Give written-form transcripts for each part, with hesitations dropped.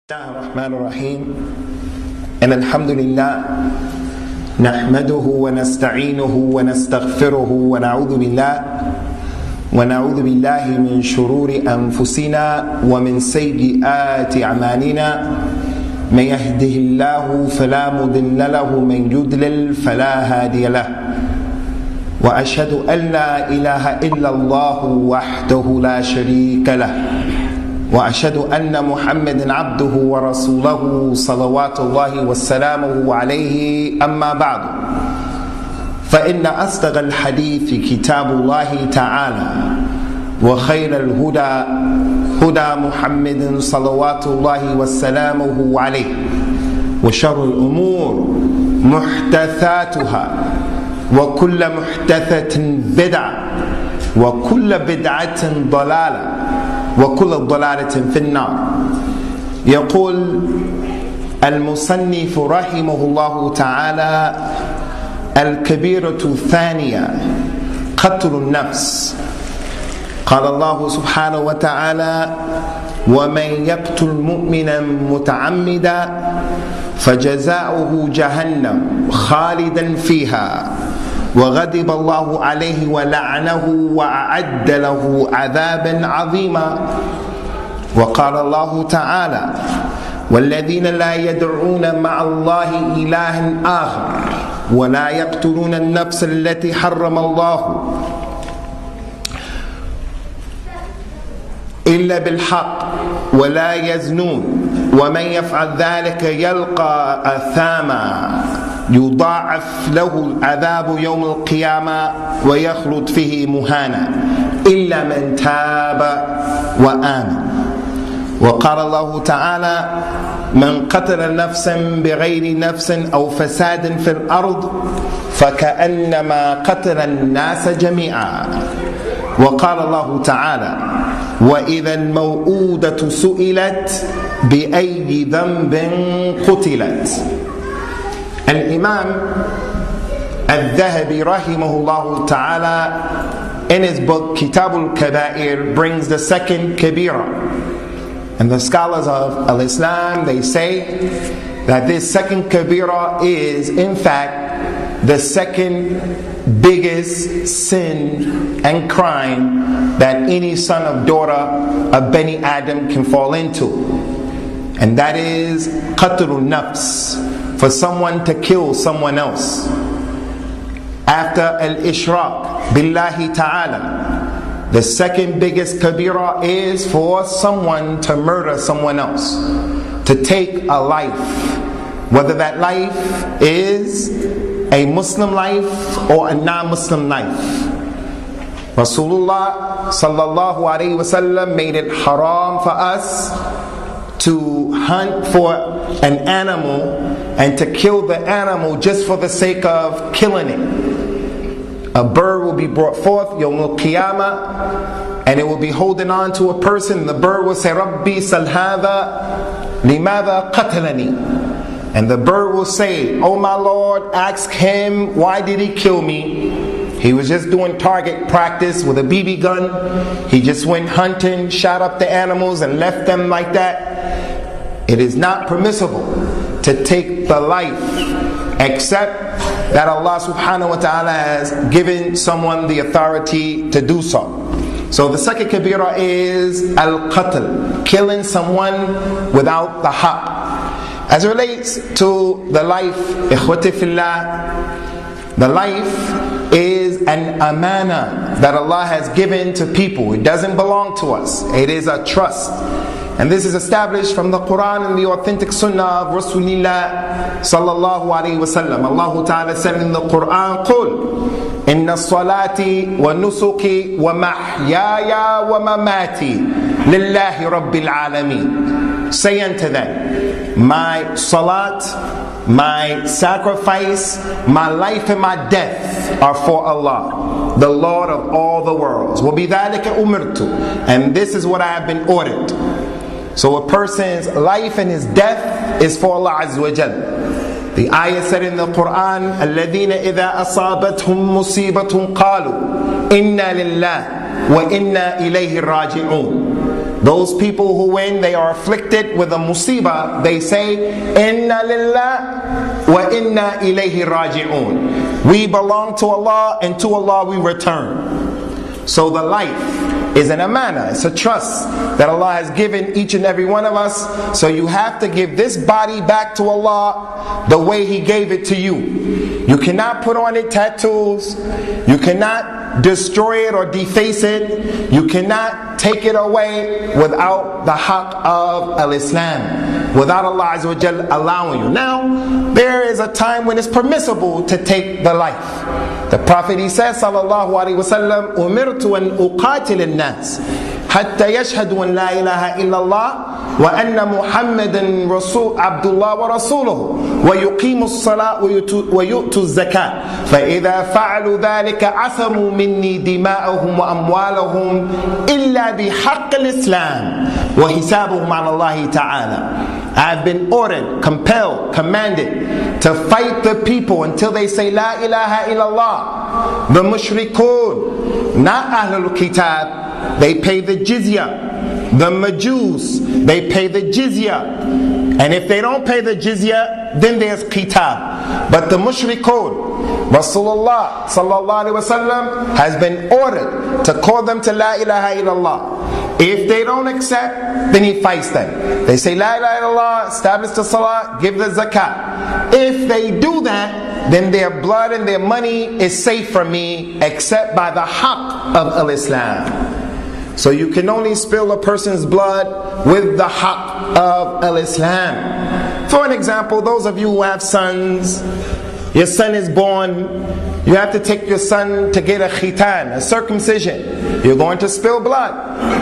الرحمن الرحيم إن الحمد لله نحمده ونستعينه ونستغفره ونعوذ بالله من شرور أنفسنا ومن سيئات أعمالنا من يهده الله فلا مضل له ومن يضلل فلا هادي له وأشهد أن لا إله إلا الله وحده لا شريك له وأشهد أن محمدا عبده ورسوله صلوات الله وسلامه عليه أما بعد فإن أصدق الحديث كتاب الله تعالى وخير الهدى هدى محمد صلوات الله وسلامه عليه وشر الأمور محدثاتها وكل محدثة بدعة وكل بدعة ضلالة وكل ضلالة في النار. يقول المصنف رحمه الله تعالى: الكبيرة الثانية قتل النفس. قال الله سبحانه وتعالى: ومن يقتل مؤمنا متعمدا فجزاؤه جهنم خالدا فيها وغضب الله عليه ولعنه وأعد له عذابا عظيما. وقال الله تعالى: والذين لا يدعون مع الله إلها آخر ولا يقتلون النفس التي حرم الله إلا بالحق ولا يزنون ومن يفعل ذلك يلقى أثاما يضاعف له العذاب يوم القيامة ويخلد فيه مهانا إلا من تاب وآمن. وقال الله تعالى: من قتل نفسا بغير نفس أو فساد في الأرض فكأنما قتل الناس جميعا. وقال الله تعالى: وإذا الموءودة سئلت بأي ذنب قتلت. Al-Imam At-Thahabi rahimahullah ta'ala in his book Kitab al-Kaba'ir brings the second kabira. And the scholars of al-Islam, they say that this second kabira is in fact the second biggest sin and crime that any son or daughter of Bani Adam can fall into. And that is qatlun nafs, for someone to kill someone else. After al-ishraq billahi ta'ala, the second biggest kabira is for someone to murder someone else, to take a life, whether that life is a Muslim life or a non-Muslim life. Rasulullah sallallahu alaihi wasallam made it haram for us to hunt for an animal and to kill the animal just for the sake of killing it. A bird will be brought forth Yawm al-Qiyamah, and it will be holding on to a person. The bird will say, Rabbi sal hadha limadha qatalani. And the bird will say, oh my Lord, ask him, why did he kill me? He was just doing target practice with a BB gun. He just went hunting, shot up the animals and left them like that. It is not permissible to take the life except that Allah subhanahu wa ta'ala has given someone the authority to do so. So the second kabira is al-qatl, killing someone without the haqq. As it relates to the life, ikhwati fillah, the life is an amana that Allah has given to people. It doesn't belong to us. It is a trust. And this is established from the Quran and the authentic Sunnah of Rasulullah sallallahu alaihi wasallam. Allah Ta'ala said in the Quran, قُلْ إِنَّ الصَّلَاةِ وَنُسُكِ وَمَحْيَايَ وَمَمَاتِي لِلَّهِ رَبِّ الْعَالَمِينَ. Say unto them, my salat, my sacrifice, my life and my death are for Allah, the Lord of all the worlds. وَبِذَلِكَ أُمِرْتُ. And this is what I have been ordered. So a person's life and his death is for Allah Azza wa Jal. The ayah said in the Quran, الَّذِينَ إِذَا أَصَابَتْهُمْ مُصِيبَةٌ قَالُوا إِنَّا لِلَّهِ وَإِنَّا إِلَيْهِ رَاجِعُونَ. Those people who when they are afflicted with a musibah, they say, Inna lillah wa inna ilayhi raji'un. We belong to Allah and to Allah we return. So the life is an amana, it's a trust that Allah has given each and every one of us. So you have to give this body back to Allah the way He gave it to you. You cannot put on it tattoos. You cannot destroy it or deface it. You cannot take it away without the haqq of al-Islam, without Allah Azza wa Jal allowing you. Now, there is a time when it's permissible to take the life. The Prophet, he says, sallallahu alaihi wasallam, umirtu an uqatil an-nas hatta yashhadu an la ilaha illallah wa anna muhammadan rasul abdullah wa rasuluhu wa yuqimu as-salat wa yu'tu az-zakat fa idha fa'alu dhalika asamu minni dima'ahum wa amwalahum illa bihaqq al-islam wa hisabuhum 'ala Allah ta'ala. I have been ordered, compelled, commanded to fight the people until they say La ilaha illallah. The mushrikun, not Ahlul Kitab, they pay the jizya. The Majus, they pay the jizya. And if they don't pay the jizya, then there's Kitab. But the mushrikun, Rasulullah sallallahu alaihi wasallam has been ordered to call them to La ilaha illallah. If they don't accept, then he fights them. They say La ilaha illallah, establish the salah, give the zakat. If they do that, then their blood and their money is safe from me, except by the haqq of al-Islam. So you can only spill a person's blood with the haqq of al-Islam. For an example, those of you who have sons, your son is born, you have to take your son to get a khitan, a circumcision. You're going to spill blood,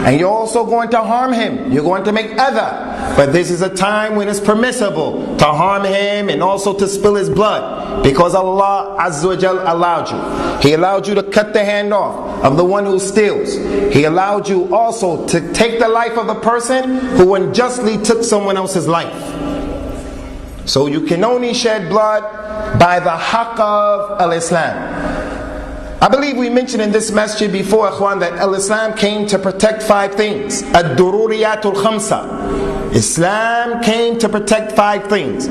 and you're also going to harm him. You're going to make adha. But this is a time when it's permissible to harm him and also to spill his blood, because Allah Azza wa Jal allowed you. He allowed you to cut the hand off of the one who steals. He allowed you also to take the life of the person who unjustly took someone else's life. So you can only shed blood by the haqq of al-Islam. I believe we mentioned in this masjid before, Ikhwan, that al-Islam came to protect 5 things. Ad-dururiyatul khamsa. Islam came to protect 5 things.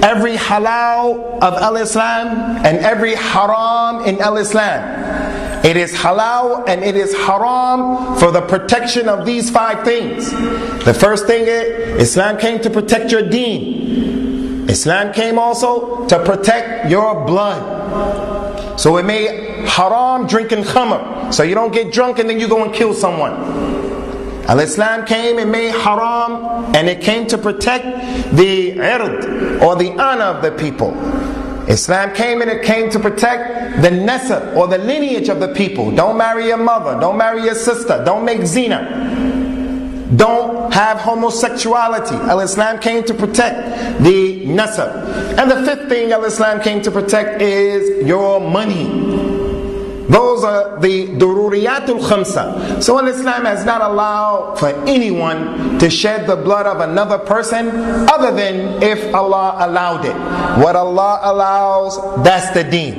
Every halal of al-Islam and every haram in al-Islam. It is halal and it is haram for the protection of these 5 things. The first thing is, Islam came to protect your deen. Islam came also to protect your blood. So it made haram drinking khamr, so you don't get drunk and then you go and kill someone. Al-Islam came and made haram, and it came to protect the ird, or the honor of the people. Islam came and it came to protect the nasab, or the lineage of the people. Don't marry your mother, don't marry your sister, don't make zina, don't have homosexuality. Al-Islam came to protect the nasab. And the 5th thing Al-Islam came to protect is your money. Those are the dururiyatul khamsa. So Islam has not allowed for anyone to shed the blood of another person other than if Allah allowed it. What Allah allows, that's the deen.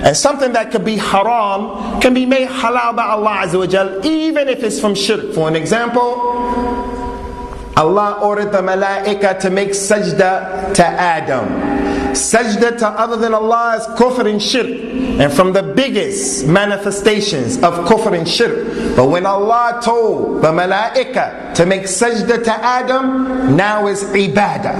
And something that could be haram can be made halal by Allah Azza wa Jal, even if it's from shirk. For an example, Allah ordered the malaika to make sajda to Adam. Sajda to other than Allah is kufr and shirk, and from the biggest manifestations of kufr and shirk. But when Allah told the malaika to make sajda to Adam, now is ibadah.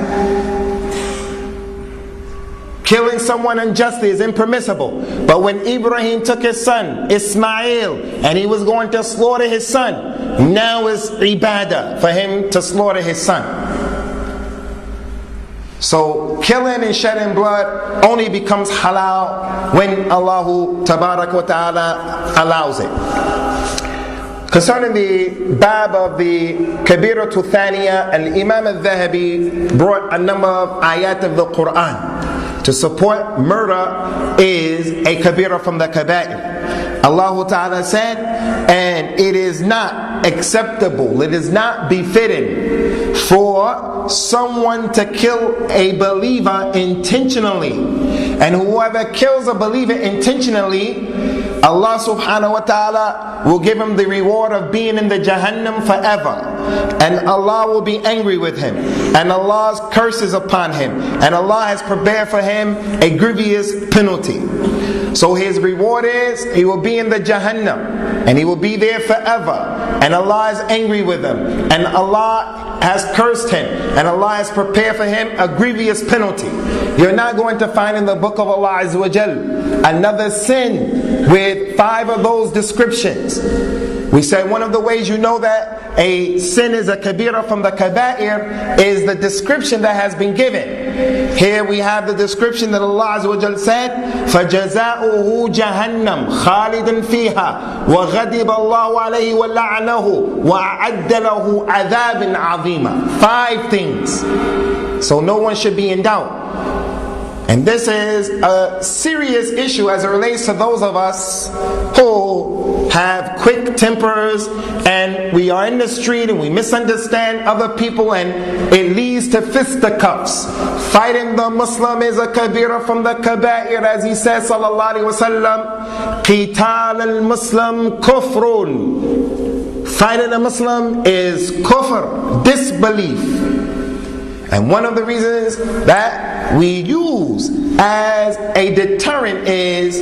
Killing someone unjustly is impermissible. But when Ibrahim took his son Ismail and he was going to slaughter his son, now is ibadah for him to slaughter his son. So killing and shedding blood only becomes halal when Allah Tabarak wa Ta'ala allows it. Concerning the bab of the Kabiratul Thaniya, Al-Imam al-Thahabi brought a number of ayat of the Quran to support murder is a kabira from the kaba'ir. Allah Ta'ala said, and it is not acceptable, it is not befitting for someone to kill a believer intentionally. And whoever kills a believer intentionally, Allah subhanahu wa ta'ala will give him the reward of being in the Jahannam forever. And Allah will be angry with him. And Allah's curse is upon him. And Allah has prepared for him a grievous penalty. So his reward is, he will be in the Jahannam. And he will be there forever. And Allah is angry with him. And Allah has cursed him. And Allah has prepared for him a grievous penalty. You're not going to find in the book of Allah Azza wa Jal another sin with 5 of those descriptions. We said one of the ways you know that a sin is a kabira from the kaba'ir is the description that has been given. Here we have the description that Allah Azza wa Jal said, فَجَزَاؤُهُ جَهَنَّمْ خَالِدًا فِيهَا وَغَضِبَ اللَّهُ عَلَيْهِ وَلَعَنَهُ وَأَعَدَّ لَهُ عَذَابٍ عَظِيمًا. 5 things. So no one should be in doubt. And this is a serious issue as it relates to those of us who have quick tempers and we are in the street and we misunderstand other people and it leads to fisticuffs. Fighting the Muslim is a kabira from the kaba'ir, as he says sallallahu alaihi wasallam, qital al-Muslim kufrun. Fighting a Muslim is kufr, disbelief. And one of the reasons that we use as a deterrent is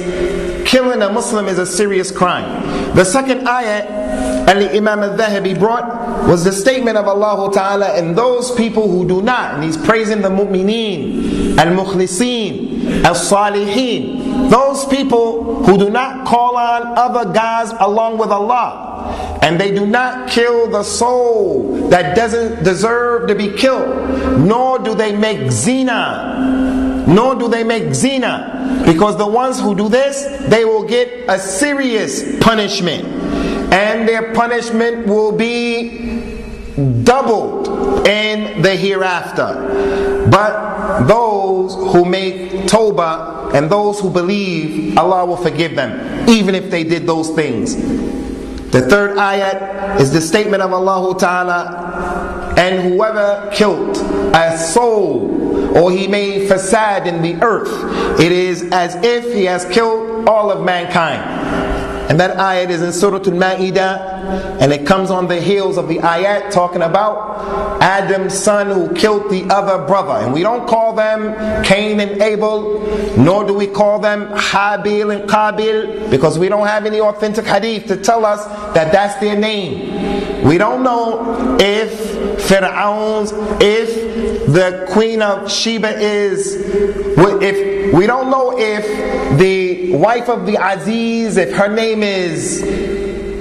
killing a Muslim is a serious crime. The second ayat Imam At-Thahabi brought was the statement of Allah Ta'ala, and those people who do not, and he's praising the mu'mineen, al-mukhlisin, al-salihin, those people who do not call on other gods along with Allah, and they do not kill the soul that doesn't deserve to be killed, nor do they make zina, because the ones who do this, they will get a serious punishment, and their punishment will be doubled in the hereafter. But those who make tawbah and those who believe, Allah will forgive them, even if they did those things. The third ayat is the statement of Allah Ta'ala, and whoever killed a soul or he made fasad in the earth, it is as if he has killed all of mankind. And that ayat is in Surah Al-Ma'idah, and it comes on the heels of the ayat talking about Adam's son who killed the other brother. And we don't call them Cain and Abel, nor do we call them Habil and Qabil, because we don't have any authentic hadith to tell us that that's their name. We don't know if Fir'aun's, if the queen of Sheba is, if we don't know if the wife of the Aziz, if her name is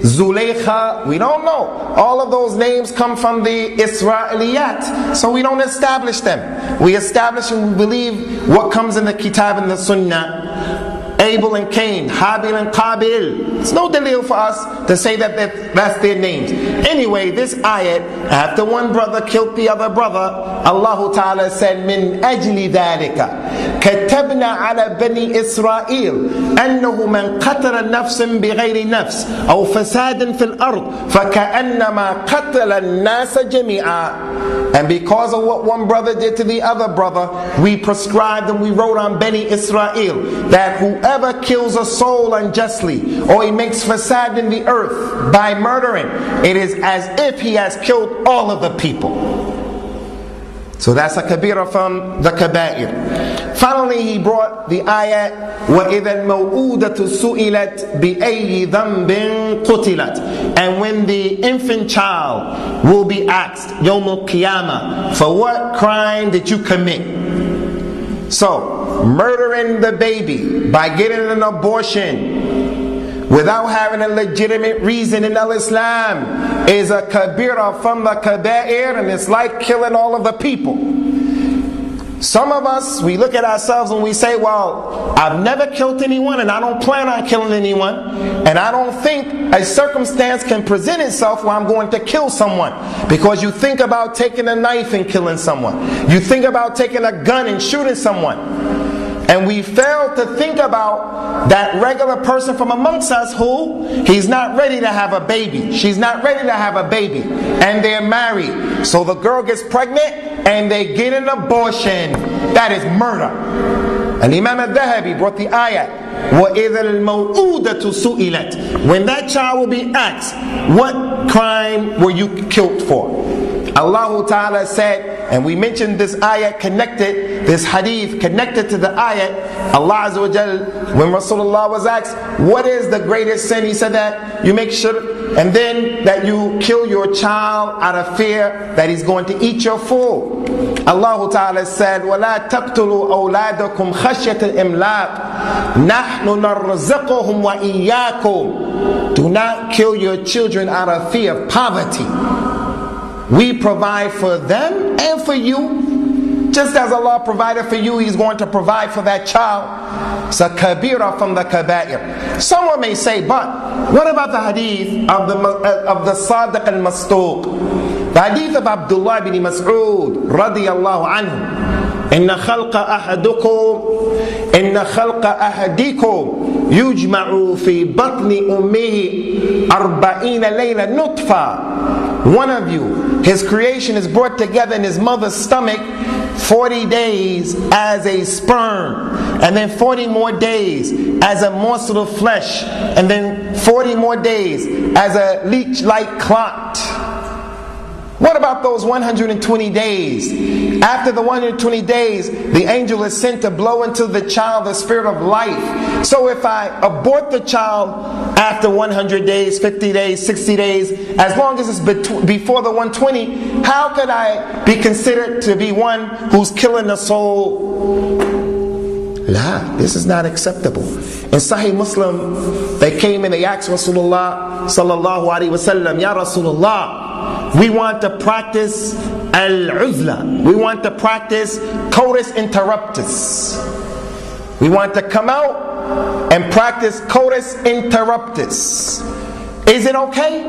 Zuleikha, we don't know. All of those names come from the Israeliyat, so we don't establish them. We establish and we believe what comes in the Kitab and the Sunnah. Abel and Cain, Habil and Qabil. It's no dalil for us to say that that's their names. Anyway, this ayat, after one brother killed the other brother, Allah Ta'ala said, Min ajli dhalika katabna ala bani Israel annahu man qatala nafsan bighayri nafs aw fasadan fil ard faka'annama qatala an-nasa jami'a. And because of what one brother did to the other brother, we prescribed and we wrote on Bani Israel that whoever kills a soul unjustly or he makes fasad in the earth by murdering, it is as if he has killed all of the people. So that's a kabira from the kaba'ir. Finally, he brought the ayat, وَإِذَا الْمَوْءُودَةُ سُئِلَتْ بِأَيِّ ذَنْبٍ قُتِلَتْ. And when the infant child will be asked, Yawm al-Qiyamah, for what crime did you commit? So, murdering the baby by getting an abortion without having a legitimate reason in al-Islam is a kabira from the kaba'ir, and it's like killing all of the people. Some of us, we look at ourselves and we say, well, I've never killed anyone and I don't plan on killing anyone, and I don't think a circumstance can present itself where I'm going to kill someone. Because you think about taking a knife and killing someone. You think about taking a gun and shooting someone. And we fail to think about that regular person from amongst us who, he's not ready to have a baby. She's not ready to have a baby. And they're married. So the girl gets pregnant and they get an abortion. That is murder. And Imam At-Thahabi brought the ayat, وَإِذَا الْمَوْءُودَةُ سُئِلَتْ. When that child will be asked, what crime were you killed for? Allah Ta'ala said, and we mentioned this ayat connected, this hadith connected to the ayat. Allah Azza wa Jal, when Rasulullah was asked, what is the greatest sin? He said that you make shirk, and then that you kill your child out of fear that he's going to eat your food. Allah Ta'ala said, وَلَا تَقْتُلُوا أَوْلَادَكُمْ خَشْيَةَ الْإِمْلَاقِ نَحْنُ نَرْزُقُهُمْ وَإِيَّاكُمْ. Do not kill your children out of fear of poverty. We provide for them and for you. Just as Allah provided for you, He's going to provide for that child. It's a kabira from the kabair. Someone may say, but what about the hadith of the Sadiq al-Masduq? The hadith of Abdullah bin Mas'ud radiyallahu anhu. إن خلق أحدكم يجمع في بطن أمه 40 ليلة نطفة. One of you, his creation is brought together in his mother's stomach 40 days as a sperm, and then 40 more days as a morsel of flesh, and then 40 more days as a leech-like clot. What about those 120 days? After the 120 days, the angel is sent to blow into the child the spirit of life. So if I abort the child after 100 days, 50 days, 60 days, as long as it's before the 120, how could I be considered to be one who's killing the soul? La, this is not acceptable. In Sahih Muslim, they came and they asked Rasulullah sallallahu alaihi wasallam, Ya Rasulullah, we want to practice al-uzla. We want to practice coitus interruptus. We want to come out and practice coitus interruptus. Is it okay?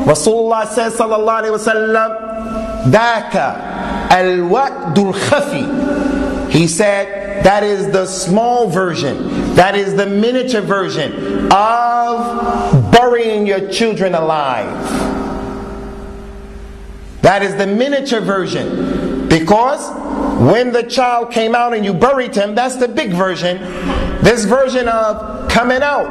Rasulullah says sallallahu alaihi wasallam, Daka al-wa'dul khafi. He said, that is the small version, that is the miniature version of burying your children alive. That is the miniature version. Because when the child came out and you buried him, that's the big version. This version of coming out,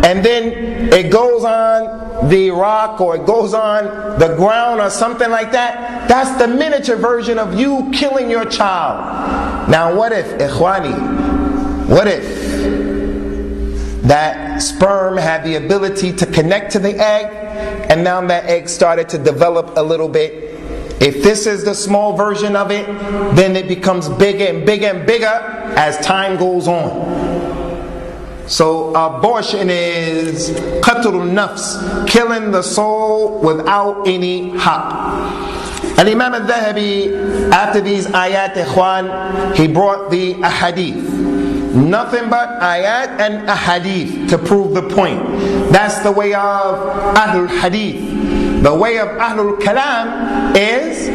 and then it goes on the rock or it goes on the ground or something like that, that's the miniature version of you killing your child. Now what if, ikhwani, what if that sperm had the ability to connect to the egg, and now that egg started to develop a little bit? If this is the small version of it, then it becomes bigger and bigger and bigger as time goes on. So abortion is qatlun nafs, killing the soul without any haqq. And Imam At-Thahabi, after these ayat, ikhwan, he brought the ahadith. Nothing but ayat and ahadith to prove the point. That's the way of Ahlul Hadith. The way of Ahlul Kalam is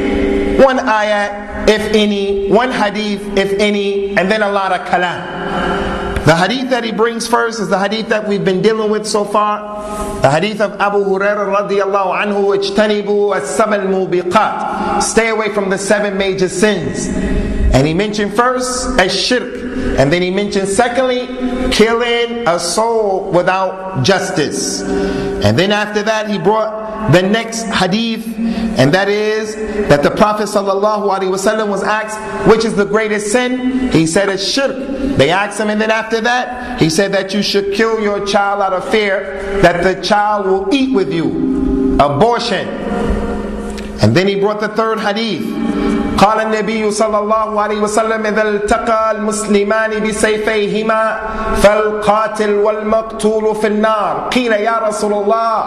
one ayat, if any, one hadith, if any, and then a lot of kalam. The hadith that he brings first is the hadith that we've been dealing with so far. The hadith of Abu Hurairah radiyallahu anhu, اجتنبوا السبع الموبقات. Stay away from the 7 major sins. And he mentioned first shirk, and then he mentioned secondly killing a soul without justice. And then after that he brought the next hadith, and that is that the Prophet ﷺ was asked, which is the greatest sin? He said it's shirk. They asked him, and then after that he said that you should kill your child out of fear that the child will eat with you. Abortion. And then he brought the third hadith. قال النبي صلى الله عليه وسلم إذا التقى المسلمان بسيفيهما فالقاتل والمقتول في النار قيل يا رسول الله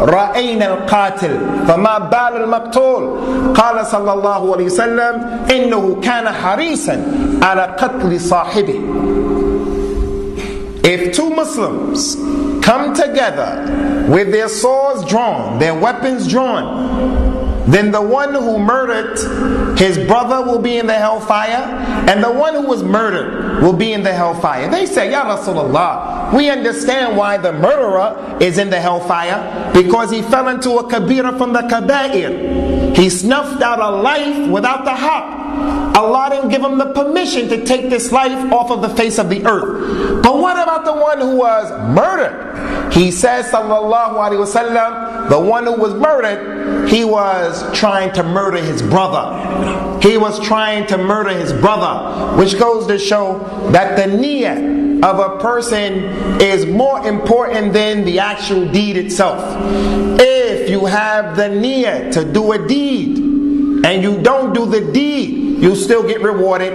رأينا القاتل فما بال المقتول قال صلى الله عليه وسلم إنه كان حريصا على قتل صاحبه. If two Muslims come together with their swords drawn, their weapons drawn, then the one who murdered his brother will be in the hellfire, and the one who was murdered will be in the hellfire. They say, Ya Rasulullah, we understand why the murderer is in the hellfire, because he fell into a kabira from the kaba'ir. He snuffed out a life without the haqq. Allah didn't give him the permission to take this life off of the face of the earth. But what about the one who was murdered? He says, sallallahu alaihi wasallam, the one who was murdered, he was trying to murder his brother. He was trying to murder his brother, which goes to show that the niyyah of a person is more important than the actual deed itself. If you have the niyyah to do a deed and you don't do the deed, you still get rewarded.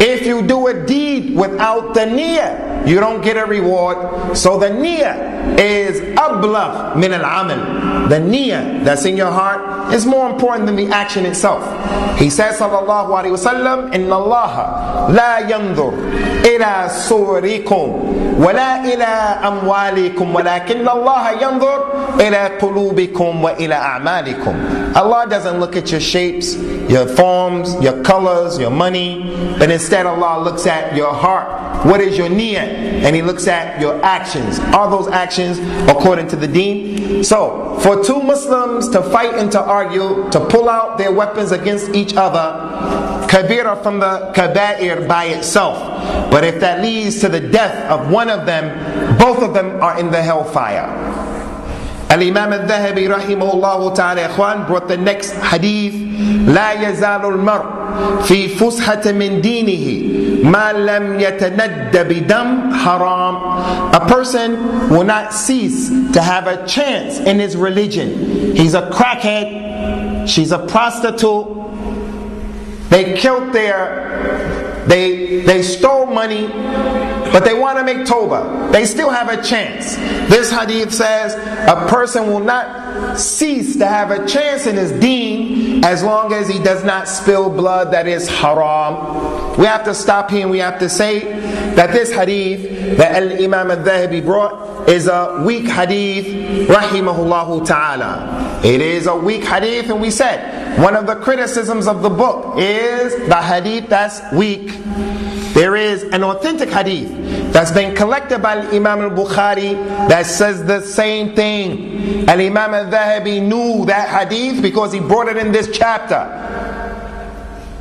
If you do a deed without the niyyah, you don't get a reward. So the niyyah is ablagh min al-amal. The niyyah that's in your heart is more important than the action itself. He says, sallallahu alaihi wasallam, inna Allah la yanzur ila surikum wala ila amwalikum walakin Allah yanzur ila qulubikum wa ila a'malikum. Allah doesn't look at your shapes, your forms, your colors, your money, but instead Allah looks at your heart. What is your niyyah? And He looks at your actions. Are those actions according to the deen? So, for two Muslims to fight and to argue, to pull out their weapons against each other, kabira from the kaba'ir by itself. But if that leads to the death of one of them, both of them are in the hellfire. Al-Imam At-Thahabi rahimahullah ta'ala ikhwan brought the next hadith. لا يزال المرء في فسحة من دينه ما لم يتند بدم حرام. A person will not cease to have a chance in his religion. He's a crackhead, she's a prostitute, they killed they stole money, but they want to make tawbah. They still have a chance. This hadith says a person will not cease to have a chance in his deen as long as he does not spill blood that is haram. We have to stop here and we have to say that this hadith that Al-Imam Al-Thahabi brought is a weak hadith, rahimahullahu ta'ala. It is a weak hadith, and we said one of the criticisms of the book is the hadith that's weak. There is an authentic hadith that's been collected by Imam al-Bukhaari that says the same thing. Al-Imam al-Thahabi knew that hadith because he brought it in this chapter.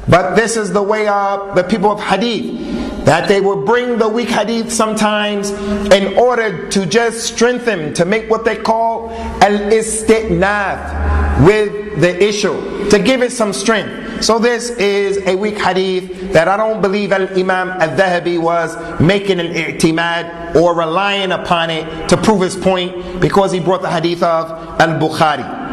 But this is the way of the people of hadith, that they will bring the weak hadith sometimes in order to just strengthen, to make what they call al-istitnath with the issue, to give it some strength. So this is a weak hadith that I don't believe Al-Imam Al-Thahabi was making an i'timad or relying upon it to prove his point, because he brought the hadith of al-Bukhaari.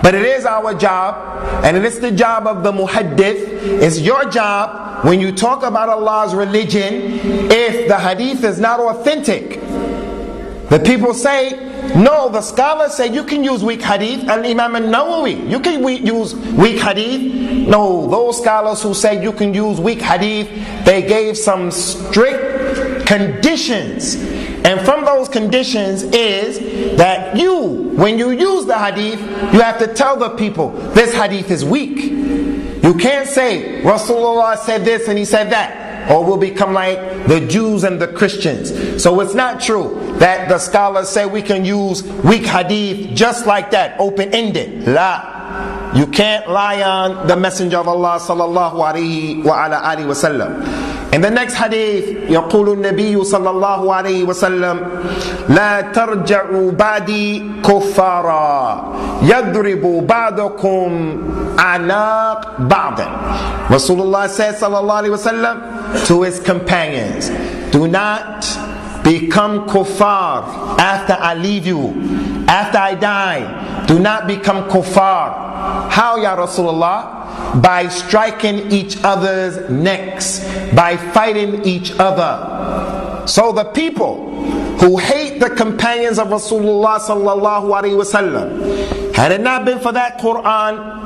But it is our job, and it is the job of the muhaddith, it's your job when you talk about Allah's religion, if the hadith is not authentic. The people say, no, the scholars say you can use weak hadith. Al-Imam al-Nawawi, you can use weak hadith. No, those scholars who say you can use weak hadith, they gave some strict conditions. And from those conditions is that when you use the hadith, you have to tell the people, this hadith is weak. You can't say, Rasulullah said this and he said that, or we'll become like the Jews and the Christians. So it's not true that the scholars say we can use weak hadith just like that, open-ended. La. You can't lie on the Messenger of Allah sallallahu alaihi wa ala alihi wa sallam. In the next hadith, يقول النبي صلى الله عليه وسلم لا ترجعوا بعدي كفارا يضرب بعضكم أعناق بعض. Rasulullah says sallallahu alaihi wasallam to his companions, do not become kuffar after I leave you, after I die. Do not become kuffar. How, Ya Rasulullah? By striking each other's necks, by fighting each other. So the people who hate the companions of Rasulullah sallallahu alaihi wasallam, had it not been for that Quran,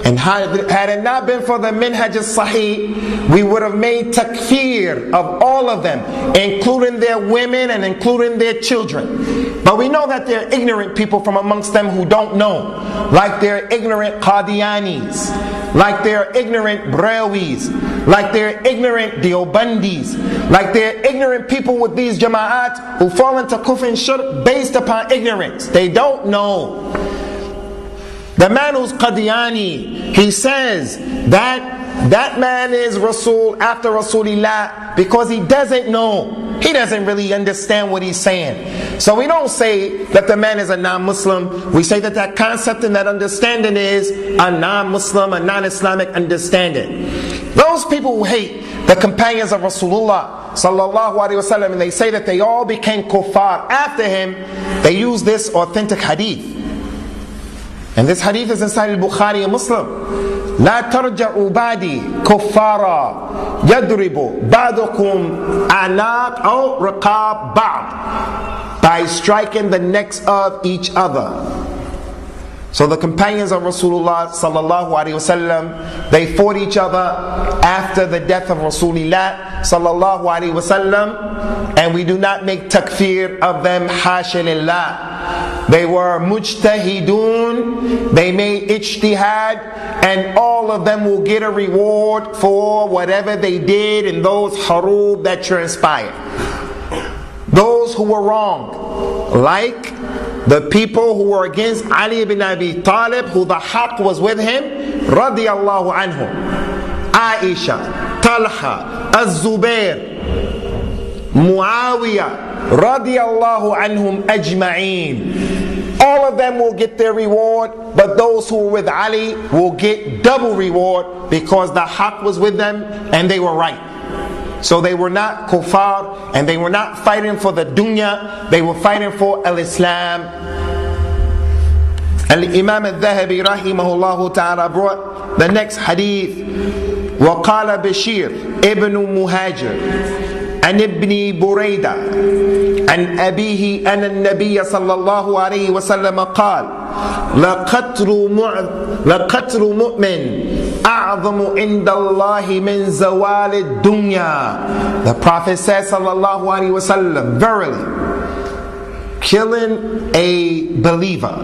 and had it not been for the Minhaj al-Sahih, we would have made takfir of all of them, including their women and including their children. But we know that there are ignorant people from amongst them who don't know, like their ignorant Qadianis. like they're ignorant Brahwis, like they're ignorant Deobandis, like they're ignorant people with these jama'at who fall into kufr and shirk based upon ignorance. They don't know. The man who's Qadiani, he says that man is Rasul after Rasulillah because he doesn't know. He doesn't really understand what he's saying. So we don't say that the man is a non-Muslim. We say that that concept and that understanding is a non-Muslim, a non-Islamic understanding. Those people who hate the companions of Rasulullah sallallahu alaihi wasallam, and they say that they all became kuffar after him, they use this authentic hadith. And this hadith is inside al-Bukhaari and Muslim. لا ترجعوا بعدي كفارا يضرب بعضكم أعناق أو رقاب بعض, by striking the necks of each other. So the companions of Rasulullah sallallahu alaihi wasallam, they fought each other after the death of Rasulullah sallallahu alaihi wasallam, and we do not make takfir of them, hasha lillah. They were mujtahidun, they made ijtihad, and all of them will get a reward for whatever they did in those harub that transpired. Those who were wrong, like the people who were against Ali ibn Abi Talib, who the haqq was with him, radiyallahu anhum, Aisha, Talha, Az-Zubair, Muawiyah, radiyallahu anhum ajma'een. All of them will get their reward, but those who were with Ali will get double reward because the haqq was with them and they were right. So they were not kuffar, and they were not fighting for the dunya, they were fighting for al-Islam. Al-Imam al-Thahabi rahimahullah ta'ala brought the next hadith. وَقَالَ بشير ابن مهاجر عن ابن بريدة عن أبيه أن النبي صلى الله عليه وسلم قال لقتل مؤمن أعظم عند الله من زوال الدنيا. The Prophet says sallallahu alaihi wasallam, verily, killing a believer,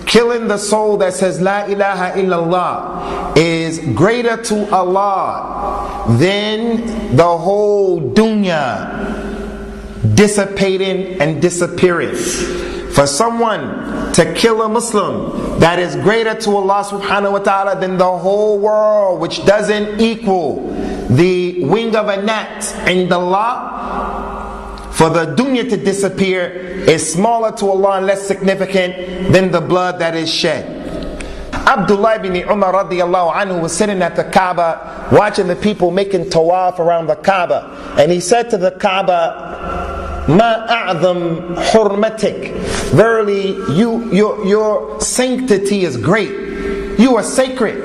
killing the soul that says La ilaha illallah, is greater to Allah than the whole dunya dissipating and disappearing. For someone to kill a Muslim, that is greater to Allah subhanahu wa ta'ala than the whole world, which doesn't equal the wing of a gnat in Allah. For the dunya to disappear is smaller to Allah and less significant than the blood that is shed. Abdullah ibn Umar radiyallahu anhu was sitting at the Kaaba watching the people making tawaf around the Kaaba, and he said to the Kaaba, Ma a'zam hurmatik, verily your sanctity is great. You are sacred.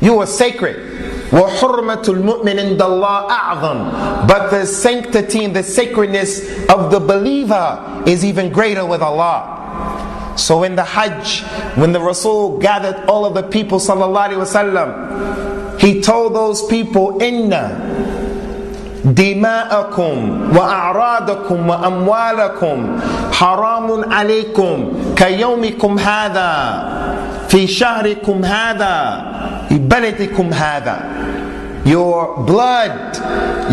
You are sacred. وَحُرْمَةُ الْمُؤْمِنِ عِنْدَ اللَّهِ أَعْظَمُ, but the sanctity and the sacredness of the believer is even greater with Allah. So in the Hajj, when the Rasul gathered all of the people sallallahu alaihi wasallam, he told those people, Inna dima'akum wa a'radakum wa amwalakum haramun alaykum kayawmikum hadha fi shahrikum hadha fi baladikum hadha. Your blood,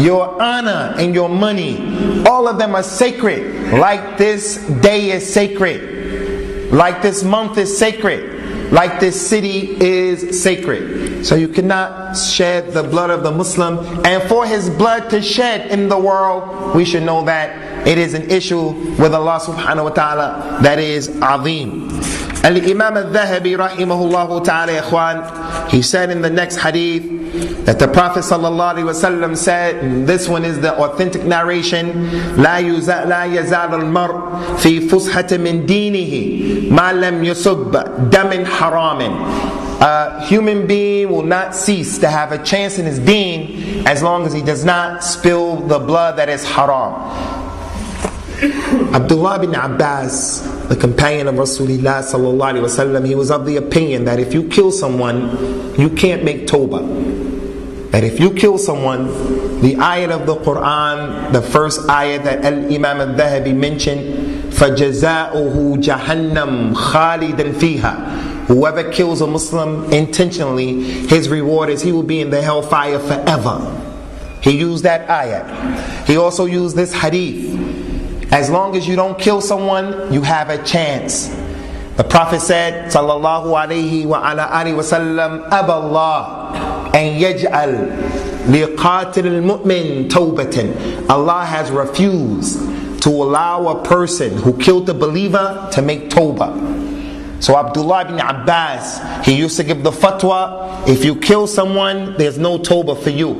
your honor, and your money, all of them are sacred, like this day is sacred, like this month is sacred, like this city is sacred. So you cannot shed the blood of the Muslim, and for his blood to shed in the world, we should know that it is an issue with Allah subhanahu wa ta'ala that is azim. Al-Imam al-Thahabi rahimahullah ta'ala, ikhwan, he said in the next hadith that the Prophet sallallahu alaihi wasallam said, and this one is the authentic narration, لا يزال المرء في فسحة من دينه ما لم يصب دم حرام. A human being will not cease to have a chance in his deen as long as he does not spill the blood that is haram. Abdullah bin Abbas, the companion of Rasulullah sallallahu alaihi wasallam, he was of the opinion that if you kill someone, you can't make tawbah. That if you kill someone, the ayat of the Quran, the first ayat that Al-Imam al-Thahabi mentioned, فَجَزَاؤُهُ جَهَنَّمْ خَالِدًا فِيهَا, whoever kills a Muslim intentionally, his reward is he will be in the hellfire forever. He used that ayat. He also used this hadith. As long as you don't kill someone, you have a chance. The Prophet said, sallallahu alayhi wa ala alihi wa sallam, Aballah an yaj'al liqatil al-mu'min tawbatan. Allah has refused to allow a person who killed a believer to make tawbah. So Abdullah ibn Abbas, he used to give the fatwa, if you kill someone, there's no tawbah for you.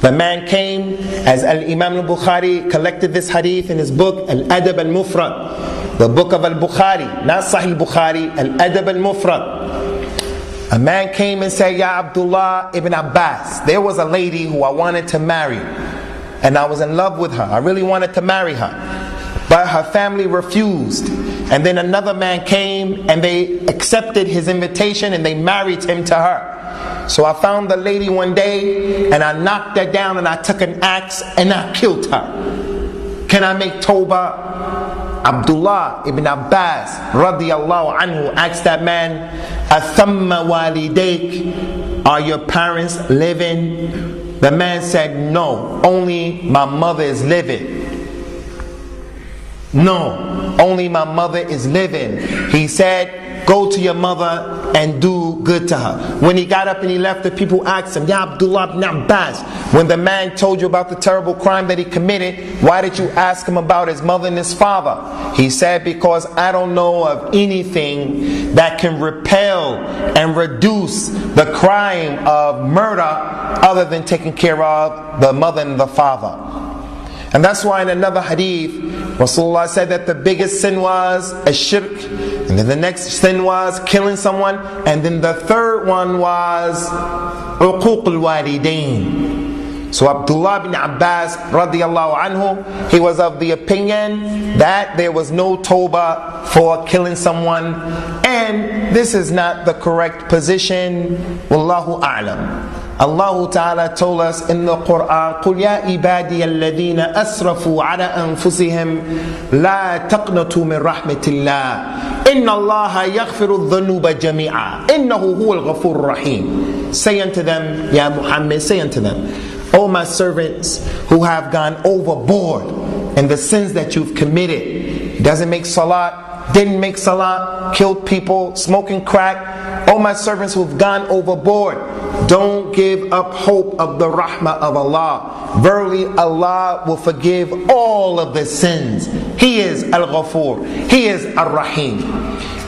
The man came, as al-Imam al-Bukhaari collected this hadith in his book, al-Adab al-Mufrad, the book of al-Bukhaari, not Sahih Bukhari, al-Adab al-Mufrad. A man came and said, Ya Abdullah ibn Abbas, there was a lady who I wanted to marry, and I was in love with her. I really wanted to marry her, but her family refused. And then another man came and they accepted his invitation and they married him to her. So I found the lady one day and I knocked her down and I took an axe and I killed her. Can I make tawbah? Abdullah ibn Abbas radiyallahu anhu asked that man, Athamma walidayk, are your parents living? The man said, no, only my mother is living. No, only my mother is living. He said, go to your mother and do good to her. When he got up and he left, the people asked him, Ya Abdullah ibn Abbas, when the man told you about the terrible crime that he committed, why did you ask him about his mother and his father? He said, because I don't know of anything that can repel and reduce the crime of murder other than taking care of the mother and the father. And that's why in another hadith, Rasulullah said that the biggest sin was a shirk, and then the next sin was killing someone, and then the third one was uquq al-walidain. So Abdullah bin Abbas radiyallahu anhu, he was of the opinion that there was no tawbah for killing someone, and this is not the correct position. Wallahu a'lam. Allah Ta'ala told us in the Quran, قُلْ يَا إِبَادِيَ الَّذِينَ أَسْرَفُوا عَلَىٰ أَنفُسِهِمْ لَا تَقْنَطُوا مِنْ رَحْمَةِ اللَّهِ إِنَّ اللَّهَ يَغْفِرُ الذُّنُوبَ جَمِيعًا إِنَّهُ هُوَ الْغَفُورُ الرَّحِيمُ. Say unto them, Ya Muhammad, say unto them, O my servants who have gone overboard in the sins that you've committed, doesn't make salat, didn't make salat, killed people, smoking crack, O my servants who've gone overboard, don't give up hope of the rahmah of Allah. Verily Allah will forgive all of the sins. He is al-Ghafur, He is al-Rahim.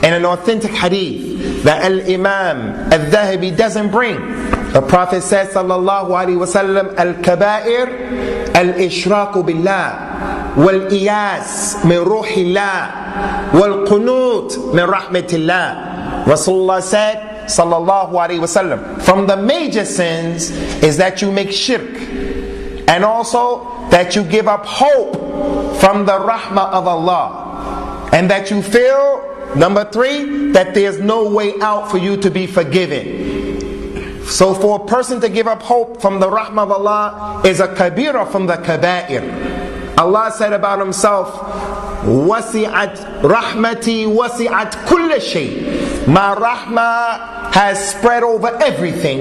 In an authentic hadith that al-Imam al-Thahabi doesn't bring, the Prophet says sallallahu alaihi wasallam, al-Kaba'ir al-Ishraku billah wal-Iyas min ruhillah wal-Qunut min rahmatillah. Rasulullah said sallallahu alaihi wasallam, from the major sins is that you make shirk, and also that you give up hope from the rahmah of Allah, and that you feel, number 3, that there's no way out for you to be forgiven. So for a person to give up hope from the rahmah of Allah is a kabira from the kaba'ir. Allah said about Himself, wasi'at rahmati wasi'at kulla shay. My rahmah has spread over everything.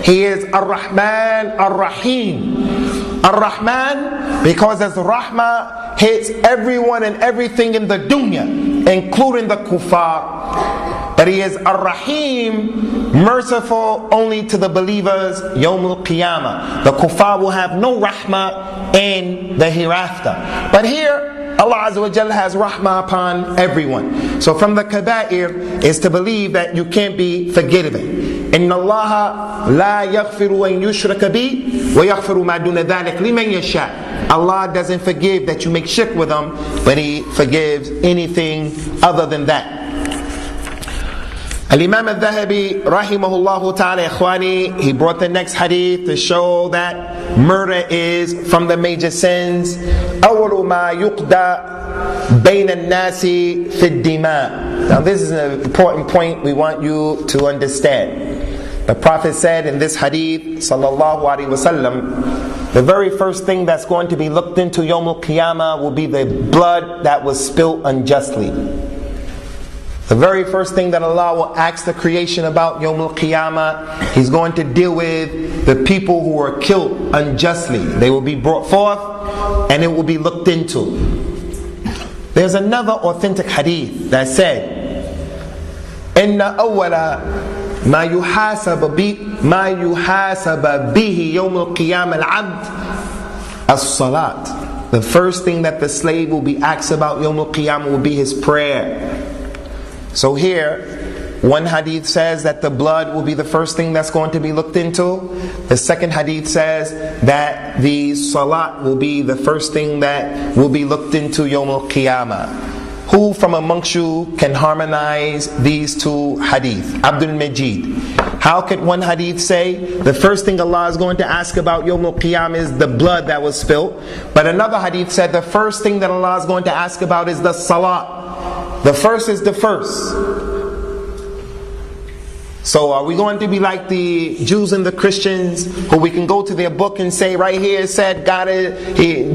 He is Ar-Rahman, Ar-Rahim. Ar-Rahman, because His rahmah hits everyone and everything in the dunya, including the kuffar. But He is Ar-Rahim, merciful only to the believers, Yawm al-Qiyamah. The kuffar will have no rahmah in the hereafter. But here, Allah Azza wa Jalla has rahmah upon everyone. So from the kaba'ir is to believe that you can't be forgiven. Inna Allah la yaghfiru an yushraka bi wa yaghfiru ma duna dhalik liman yasha. Allah doesn't forgive that you make shirk with Him, but He forgives anything other than that. Al-Imam al-Thahabi rahimahullah ta'ala ikhwani, he brought the next hadith to show that murder is from the major sins. أول ما يقضى بين الناس في الدماء. Now this is an important point we want you to understand. The Prophet said in this hadith sallallahu alaihi wasallam, the very first thing that's going to be looked into Yawm al-Qiyamah will be the blood that was spilt unjustly. The very first thing that Allah will ask the creation about Yawm al-Qiyamah, He's going to deal with the people who were killed unjustly. They will be brought forth and it will be looked into. There's another authentic hadith that said, إِنَّ أَوَّلَ مَا يُحَاسَبَ بِهِ يَوْمُ الْقِيَامَةِ الْعَبْدِ as-salat. The first thing that the slave will be asked about Yawm al-Qiyamah will be his prayer. So here, one hadith says that the blood will be the first thing that's going to be looked into. The second hadith says that the salat will be the first thing that will be looked into Yawm al-Qiyamah. Who from amongst you can harmonize these two hadith? Abdul Majid. How could one hadith say the first thing Allah is going to ask about Yawm al-Qiyamah is the blood that was spilled, but another hadith said the first thing that Allah is going to ask about is the salat. The first is the first. So are we going to be like the Jews and the Christians, who we can go to their book and say, right here it said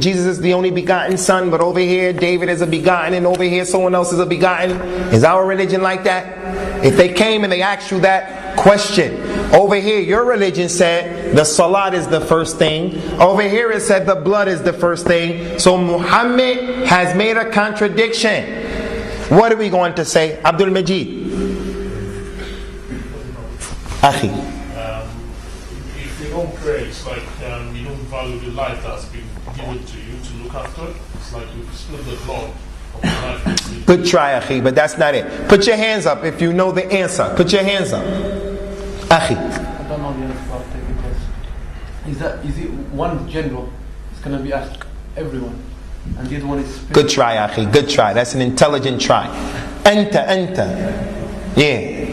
Jesus is the only begotten Son, but over here David is a begotten, and over here someone else is a begotten? Is our religion like that? If they came and they asked you that question, over here your religion said the salat is the first thing, over here it said the blood is the first thing, so Muhammad has made a contradiction. What are we going to say? Abdul Majid. Akhi. If you don't pray, it's like you don't value the life that's been given to you to look after. It's like you spill the blood of the life. Good try, Akhi, but that's not it. Put your hands up if you know the answer. Put your hands up. Akhi. I don't know the answer because is it one general? It's going to be asked everyone, and the other one is. Good try, Akhi. Good try. That's an intelligent try. Anta. Yeah.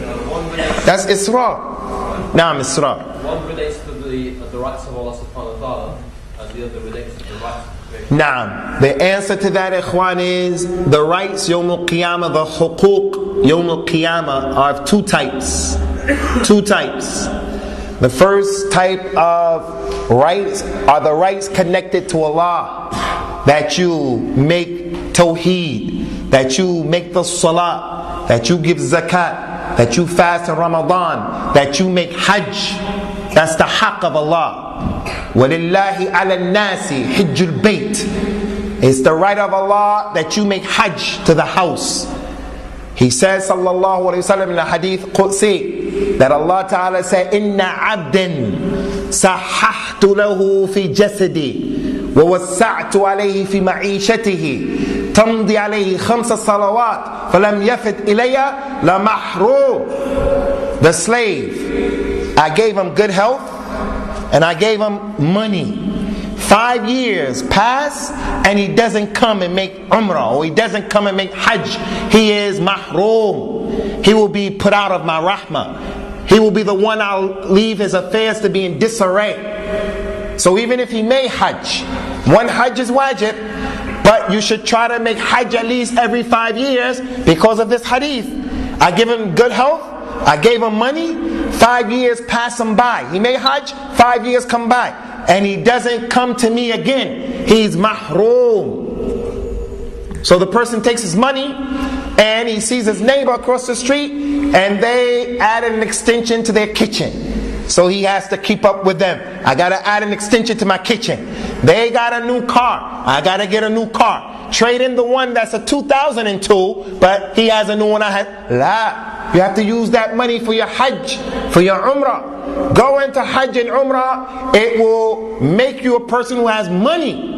That's Isra. Naam, Isra. One relates to the rights of Allah subhanahu wa ta'ala, and the other relates to the rights of the creation. Naam. The answer to that, ikhwan, is the rights Yawm al-Qiyamah, the huquq Yawm al-Qiyamah are of two types. Two types. The first type of rights are the rights connected to Allah. That you make tawheed, that you make the salah, that you give zakat, that you fast in Ramadan, that you make hajj. That's the haqq of Allah. وَلِلَّهِ عَلَى النَّاسِ حِجُّ الْبَيْتِ. It's the right of Allah that you make hajj to the house. He says, sallallahu alayhi wa sallam, in the hadith Qudsi, that Allah Ta'ala said, إِنَّ عَبْدٍ سَحَحْتُ لَهُ فِي جَسَدِي وَوَسَّعْتُ عَلَيْهِ فِي مَعِيشَتِهِ تمضي عليه 5 صلوات فلم يفت إلي لمحروم. The slave, I gave him good health and I gave him money. 5 years pass and he doesn't come and make umrah, or he doesn't come and make hajj. He is mahroom. He will be put out of my rahmah. He will be the one I'll leave his affairs to be in disarray. So even if he made hajj, one hajj is wajib, but you should try to make hajj at least every 5 years because of this hadith. I give him good health, I gave him money, 5 years pass him by. He made hajj, 5 years come by, and he doesn't come to me again. He's mahroom. So the person takes his money and he sees his neighbor across the street and they added an extension to their kitchen. So he has to keep up with them. I gotta add an extension to my kitchen. They got a new car, I gotta get a new car. Trade in the one that's a 2002, but he has a new one I had. La. You have to use that money for your hajj, for your umrah. Go into hajj and umrah, it will make you a person who has money.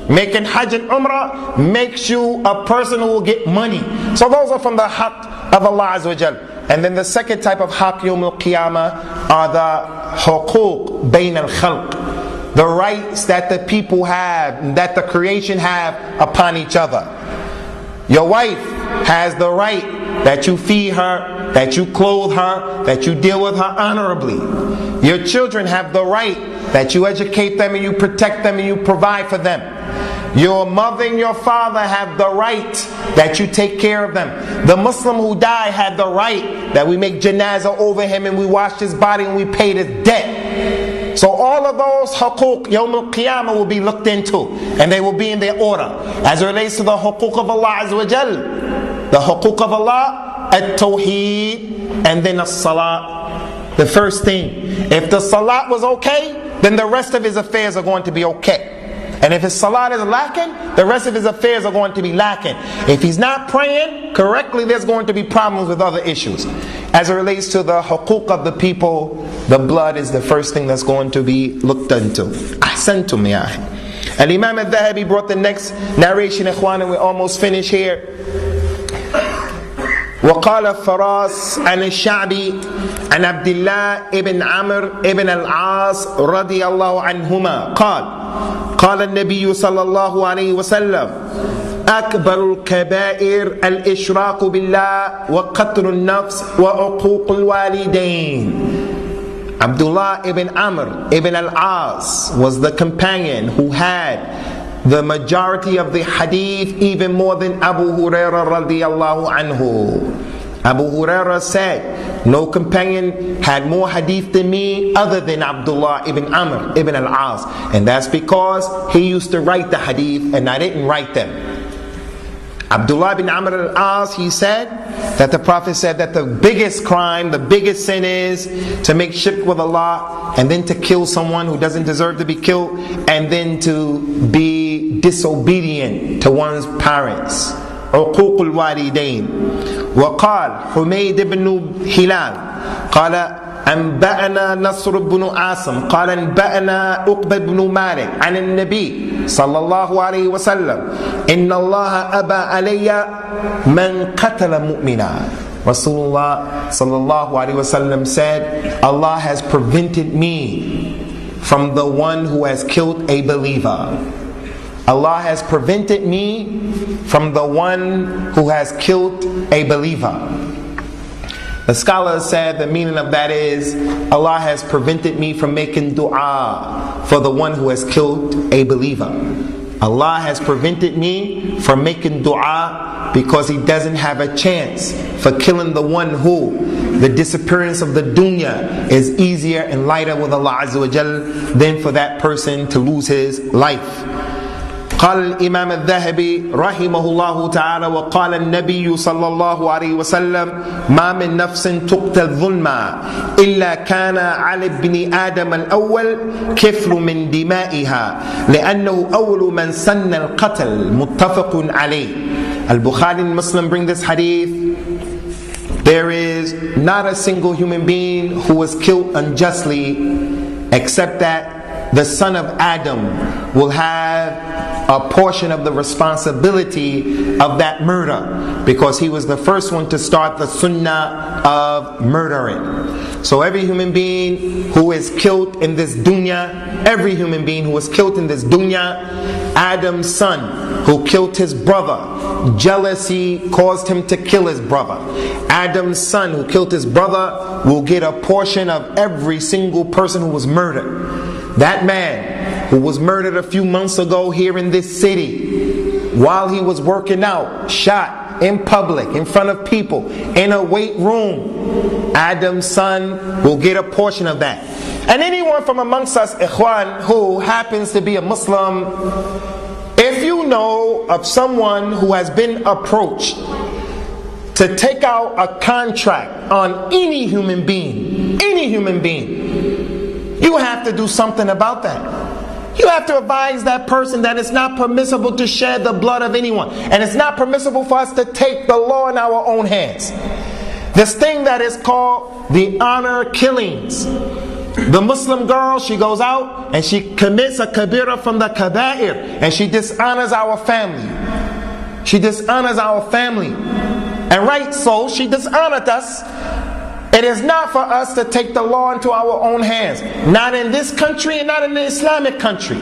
Making hajj and umrah makes you a person who will get money. So those are from the haqq of Allah Azza wa Jal. And then the second type of haqq Yawm al-Qiyamah are the huquq bayn al-khalq, the rights that the people have, that the creation have upon each other. Your wife has the right that you feed her, that you clothe her, that you deal with her honorably. Your children have the right that you educate them and you protect them and you provide for them. Your mother and your father have the right that you take care of them. The Muslim who died had the right that we make janazah over him and we wash his body and we pay his debt. So all of those huquq Yawm al-Qiyamah will be looked into, and they will be in their order. As it relates to the huquq of Allah Azza wa Jal, the huquq of Allah at-tawheed, and then as-salat. The first thing. If the salat was okay, then the rest of his affairs are going to be okay. And if his salat is lacking, the rest of his affairs are going to be lacking. If he's not praying correctly, there's going to be problems with other issues. As it relates to the huquq of the people, the blood is the first thing that's going to be looked into. Ahsantum ya akhi. Al-Imam At-Thahabi brought the next narration, ikhwan, and we're almost finished here. وقال فراس عن الشعبي عن عبد الله ابن عمرو ابن العاص رضي الله عنهما قال النبي صلى الله عليه وسلم أكبر الكبائر الإشراك بالله وقتل النفس وعقوق الوالدين. Abdullah ibn Amr ibn al-As was the companion who had the majority of the hadith, even more than Abu Hurairah radiyallahu anhu. Abu Hurairah said, no companion had more hadith than me other than Abdullah ibn Amr ibn al-As. And that's because he used to write the hadith and I didn't write them. Abdullah ibn Amr al-As, he said that the Prophet said that the biggest crime, the biggest sin is to make shirk with Allah, and then to kill someone who doesn't deserve to be killed, and then to be disobedient to one's parents. عقوق الوالدين. وقال حميد بن هلال قال أنبأنا نصر بن عاصم قال أنبأنا عقبة بن مالك عن النبي صلى الله عليه وسلم إن الله أبى علي من قتل مؤمنا. Rasulullah sallallahu alaihi wasallam said, Allah has prevented me from the one who has killed a believer. Allah has prevented me from the one who has killed a believer. The scholars said the meaning of that is, Allah has prevented me from making dua for the one who has killed a believer. Allah has prevented me from making dua because He doesn't have a chance for killing the one who the disappearance of the dunya is easier and lighter with Allah Azza wa Jal than for that person to lose his life. قال الإمام الذهبي رحمه الله تعالى وقال النبي صلى الله عليه وسلم ما من نفس تقتل ظلما إلا كان على ابن آدم الأول كفل من دمائها لأنه أول من سن القتل متفق عليه. Al-Bukhaari and Muslim bring this hadith. There is not a single human being who was killed unjustly except that the son of Adam will have a portion of the responsibility of that murder, because he was the first one to start the sunnah of murdering. So every human being who is killed in this dunya, every human being who was killed in this dunya, Adam's son who killed his brother, jealousy caused him to kill his brother. Adam's son who killed his brother will get a portion of every single person who was murdered. That man who was murdered a few months ago here in this city, while he was working out, shot in public, in front of people, in a weight room, Adam's son will get a portion of that. And anyone from amongst us, ikhwan, who happens to be a Muslim, if you know of someone who has been approached to take out a contract on any human being, you have to do something about that. You have to advise that person that it's not permissible to shed the blood of anyone. And it's not permissible for us to take the law in our own hands. This thing that is called the honor killings. The Muslim girl, she goes out and she commits a kabira from the kaba'ir, and she dishonors our family. She dishonors our family. And right so, she dishonored us. It is not for us to take the law into our own hands. Not in this country and not in the Islamic country.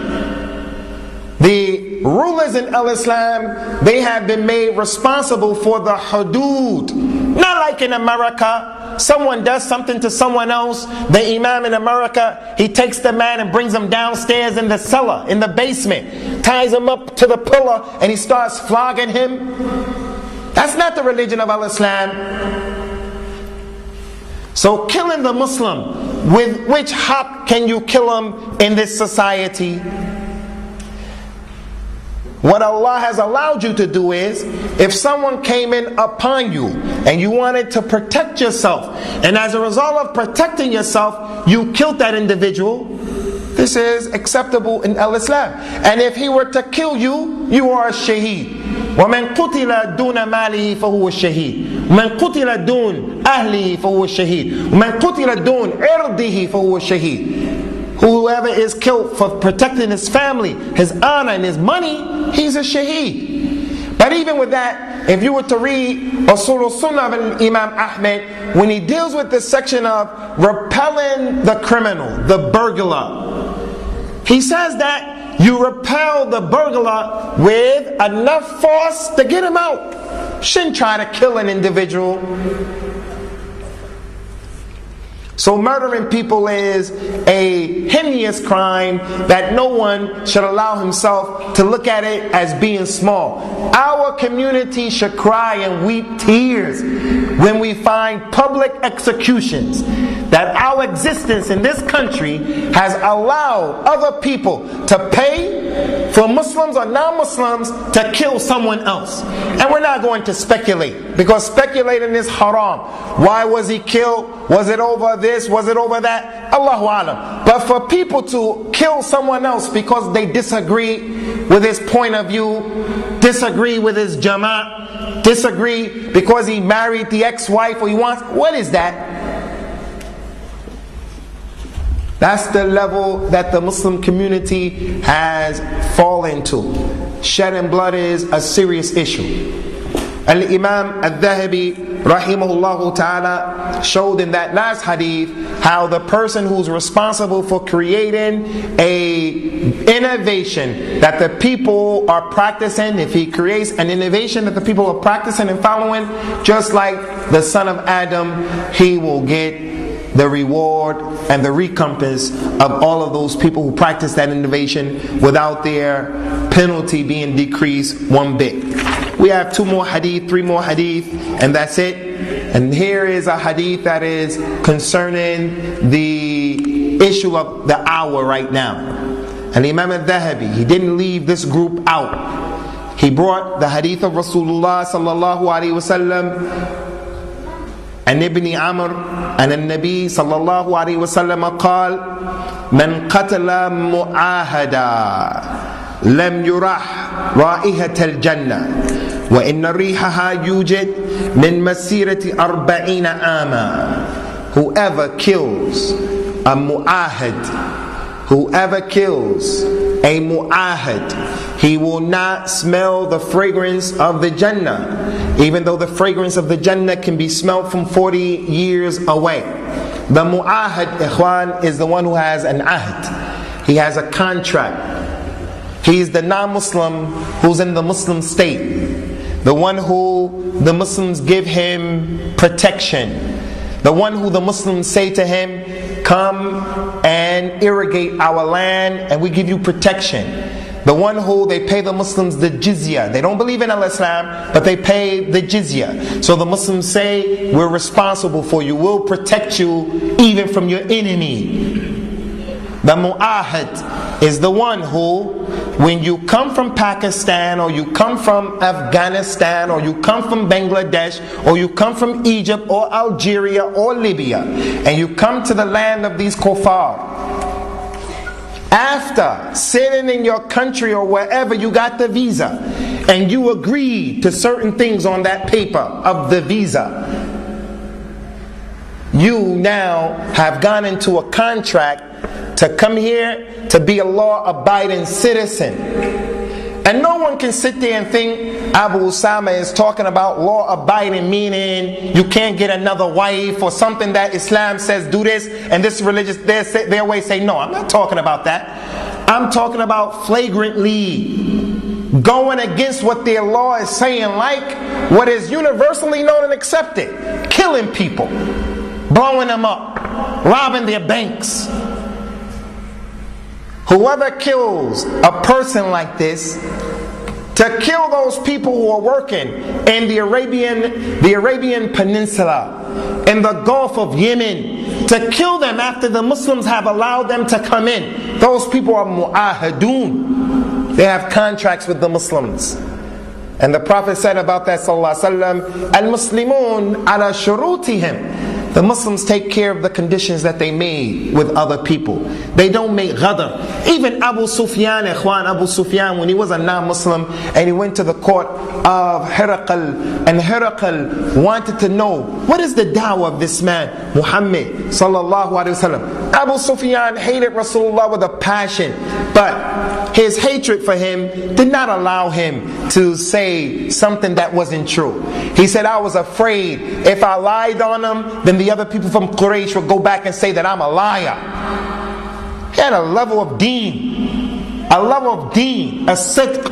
The rulers in al-Islam, they have been made responsible for the hudud. Not like in America, someone does something to someone else, the imam in America, he takes the man and brings him downstairs in the cellar, in the basement, ties him up to the pillar, and he starts flogging him. That's not the religion of al-Islam. So killing the Muslim, with which haqq can you kill him in this society? What Allah has allowed you to do is, if someone came in upon you and you wanted to protect yourself, and as a result of protecting yourself, you killed that individual, this is acceptable in al-Islam. And if he were to kill you, you are a shaheed. وَمَنْ قُتِلَ دُونَ مَالِهِ فَهُوَ الشَّهِيدُ وَمَنْ قُتِلَ دُونَ أَهْلِهِ فَهُوَ الشَّهِيدُ وَمَنْ قُتِلَ دُونَ عِرْضِهِ فَهُوَ الشَّهِيدُ. Whoever is killed for protecting his family, his honor and his money, he's a shaheed. But even with that, if you were to read Usul al-Sunnah of Imam Ahmed, when he deals with this section of repelling the criminal, the burglar, he says that you repel the burglar with enough force to get him out. Shouldn't try to kill an individual. So murdering people is a heinous crime that no one should allow himself to look at it as being small. Our community should cry and weep tears when we find public executions. That our existence in this country has allowed other people to pay for Muslims or non-Muslims to kill someone else. And we're not going to speculate, because speculating is haram. Why was he killed? Was it over this? Was it over that? Allahu Alam. But for people to kill someone else because they disagree with his point of view, disagree with his jama'at, disagree because he married the ex-wife or he wants, what is that? That's the level that the Muslim community has fallen to. Shedding blood is a serious issue. Al-Imam At-Thahabi rahimahullah ta'ala showed in that last hadith how the person who's responsible for creating a innovation that the people are practicing, if he creates an innovation that the people are practicing and following, just like the son of Adam, he will get the reward and the recompense of all of those people who practice that innovation without their penalty being decreased one bit. We have 2 more hadith, 3 more hadith, and that's it. And here is a hadith that is concerning the issue of the hour right now. And Imam Al-Thahabi, he didn't leave this group out. He brought the hadith of Rasulullah sallallahu alaihi wasallam عن ابن عمر أن النبي صلى الله عليه وسلم قال من قتل معاهدا لم يرح رائحة الجنة وإن ريحها يوجد من مسيرة 40 عاما. Whoever kills a mu'ahad, whoever kills a mu'ahad, he will not smell the fragrance of the Jannah, even though the fragrance of the Jannah can be smelled from 40 years away. The mu'ahad, ikhwan, is the one who has an ahd. He has a contract. He is the non-Muslim who's in the Muslim state. The one who the Muslims give him protection. The one who the Muslims say to him, come and irrigate our land and we give you protection. The one who they pay the Muslims the jizya. They don't believe in al-Islam, but they pay the jizya. So the Muslims say, we're responsible for you. We'll protect you even from your enemy. The mu'ahad is the one who, when you come from Pakistan, or you come from Afghanistan, or you come from Bangladesh, or you come from Egypt, or Algeria, or Libya, and you come to the land of these kuffar, after sitting in your country or wherever you got the visa, and you agreed to certain things on that paper of the visa, you now have gone into a contract to come here to be a law-abiding citizen. And no one can sit there and think Abu Usamah is talking about law-abiding, meaning you can't get another wife or something that Islam says do this, and this religious, their way say no. I'm not talking about that. I'm talking about flagrantly going against what their law is saying, like what is universally known and accepted. Killing people, blowing them up, robbing their banks. Whoever kills a person like this, to kill those people who are working in the Arabian Peninsula, in the Gulf of Yemen, to kill them after the Muslims have allowed them to come in, those people are mu'ahadun. They have contracts with the Muslims. And the Prophet said about that, sallallahu alaihi wasallam, al-Muslimun ala shurutihim. The Muslims take care of the conditions that they made with other people. They don't make ghadr. Even Abu Sufyan, Abu Sufyan, when he was a non-Muslim and he went to the court of Herakl, and Herakl wanted to know, what is the da'wah of this man, Muhammad sallallahu alaihi wasallam? Abu Sufyan hated Rasulullah with a passion, but his hatred for him did not allow him to say something that wasn't true. He said, I was afraid if I lied on him, then the other people from Quraysh would go back and say that I'm a liar. He had a level of deen, a sidq.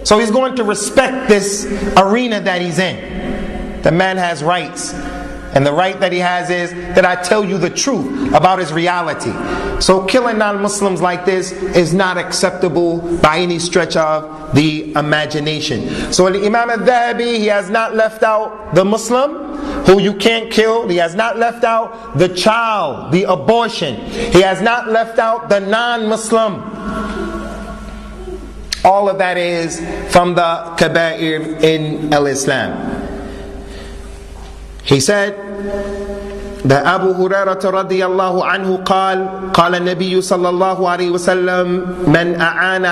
So he's going to respect this arena that he's in. The man has rights. And the right that he has is that I tell you the truth about his reality. So killing non-Muslims like this is not acceptable by any stretch of the imagination. So the Imam At-Thahabi, he has not left out the Muslim who you can't kill. He has not left out the child, the abortion. He has not left out the non-Muslim. All of that is from the kaba'ir in al-Islam. He said that Abu Hurairah radiyallahu anhu قال النبي صلى الله عليه وسلم من أعان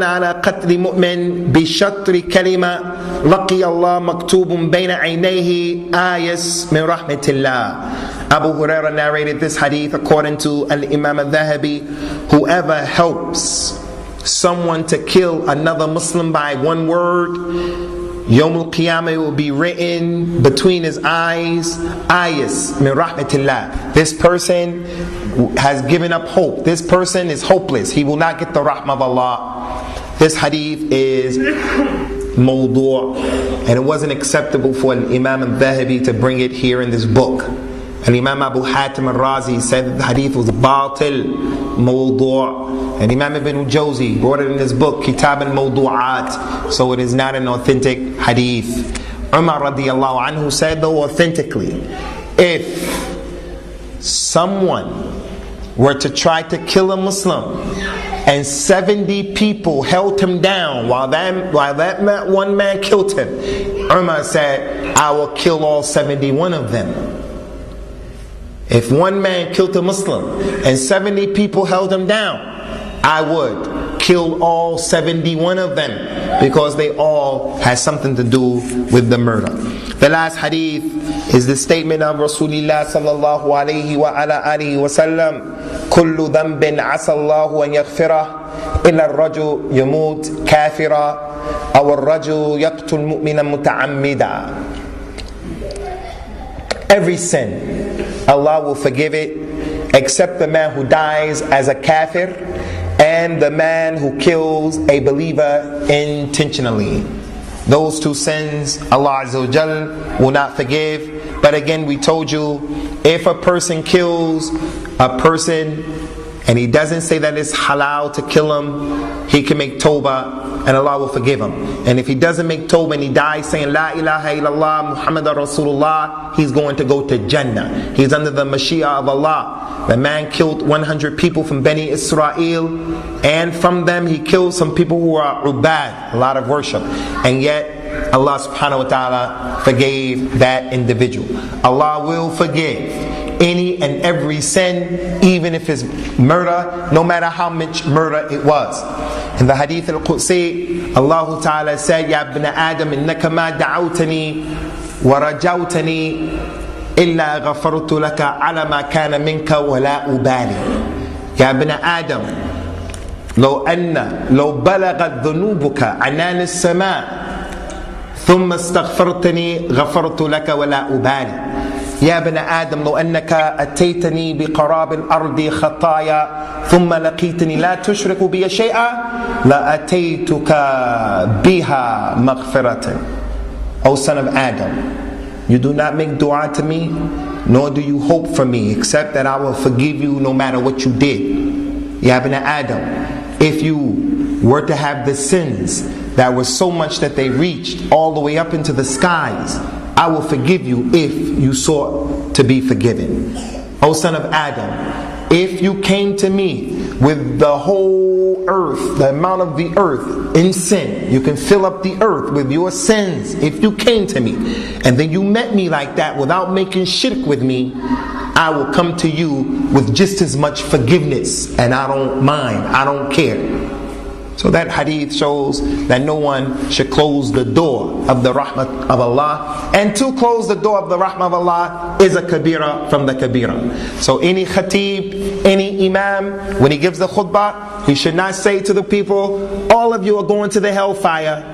على قتل مؤمن بشطر كلمة لقي الله مكتوب بين عينيه آيس من رحمة الله. Abu Hurairah narrated this hadith according to al-Imam al-Dhahabi. Whoever helps someone to kill another Muslim by one word, Yawm al-Qiyamah will be written between his eyes, ayas min rahmatillah. This person has given up hope. This person is hopeless. He will not get the rahmah of Allah. This hadith is mawdu', and it wasn't acceptable for Imam al-Dhahabi to bring it here in this book. And Imam Abu Hatim al-Razi said that the hadith was batil, mawdu'. And Imam Ibn Jawzi brought it in his book, Kitab al-Mawdu'at. So it is not an authentic hadith. Umar radiyallahu anhu said, though authentically, if someone were to try to kill a Muslim and 70 people held him down while that one man killed him, Umar said, I will kill all 71 of them. If one man killed a Muslim and 70 people held him down, I would kill all 71 of them, because they all had something to do with the murder. The last hadith is the statement of Rasulullah sallallahu alayhi wa ala alihi wa sallam, kullu dhanbin asa Allahu an yaghfirah illa ar-rajul yamut kafira aw ar-rajul yaqtul mu'mina muta'ammida. Every sin, Allah will forgive it, except the man who dies as a kafir and the man who kills a believer intentionally. Those two sins Allah Azza wa Jal will not forgive. But again, we told you, if a person kills a person and he doesn't say that it's halal to kill him, he can make tawbah and Allah will forgive him. And if he doesn't make tawbah and he dies saying La ilaha illallah Muhammadur Rasulullah, he's going to go to Jannah. He's under the Mashiach of Allah. The man killed 100 people from Bani Israel, and from them he killed some people who are ubad, a lot of worship. And yet Allah subhanahu wa ta'ala forgave that individual. Allah will forgive any and every sin, even if it's murder, no matter how much murder it was. In the hadith al-Qudsi, Allah Ta'ala said, Ya ibn Adam, innaka ma da'awtani wa rajawtani illa ghafartu laka ala ma kana minka wa la ubali. Ya ibn Adam, لو بلغت ذنوبك عنان السماء ثم استغفرتني غفرت لك ولا أبالي. يا ابن آدم لو أنك أتيتني بقراب الأرض خطايا ثم لقيتني لا تشرك بي شيئا لأتيتك بها مغفرة. O son of Adam, you do not make dua to me, nor do you hope for me, except that I will forgive you no matter what you did. Ya ibn Adam, if you were to have the sins that were so much that they reached all the way up into the skies, I will forgive you if you sought to be forgiven. O son of Adam, if you came to me with the whole earth, the amount of the earth in sin, you can fill up the earth with your sins if you came to me, and then you met me like that without making shirk with me, I will come to you with just as much forgiveness, and I don't mind, I don't care. So that hadith shows that no one should close the door of the rahmah of Allah, and to close the door of the rahmah of Allah is a kabira from the kabira. So any khatib, any imam, when he gives the khutbah, he should not say to the people, all of you are going to the hellfire,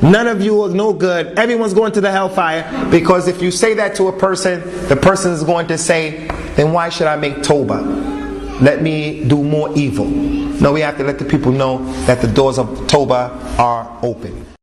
none of you are no good, everyone's going to the hellfire. Because if you say that to a person, the person is going to say, then why should I make tawbah? Let me do more evil. No, we have to let the people know that the doors of tawbah are open.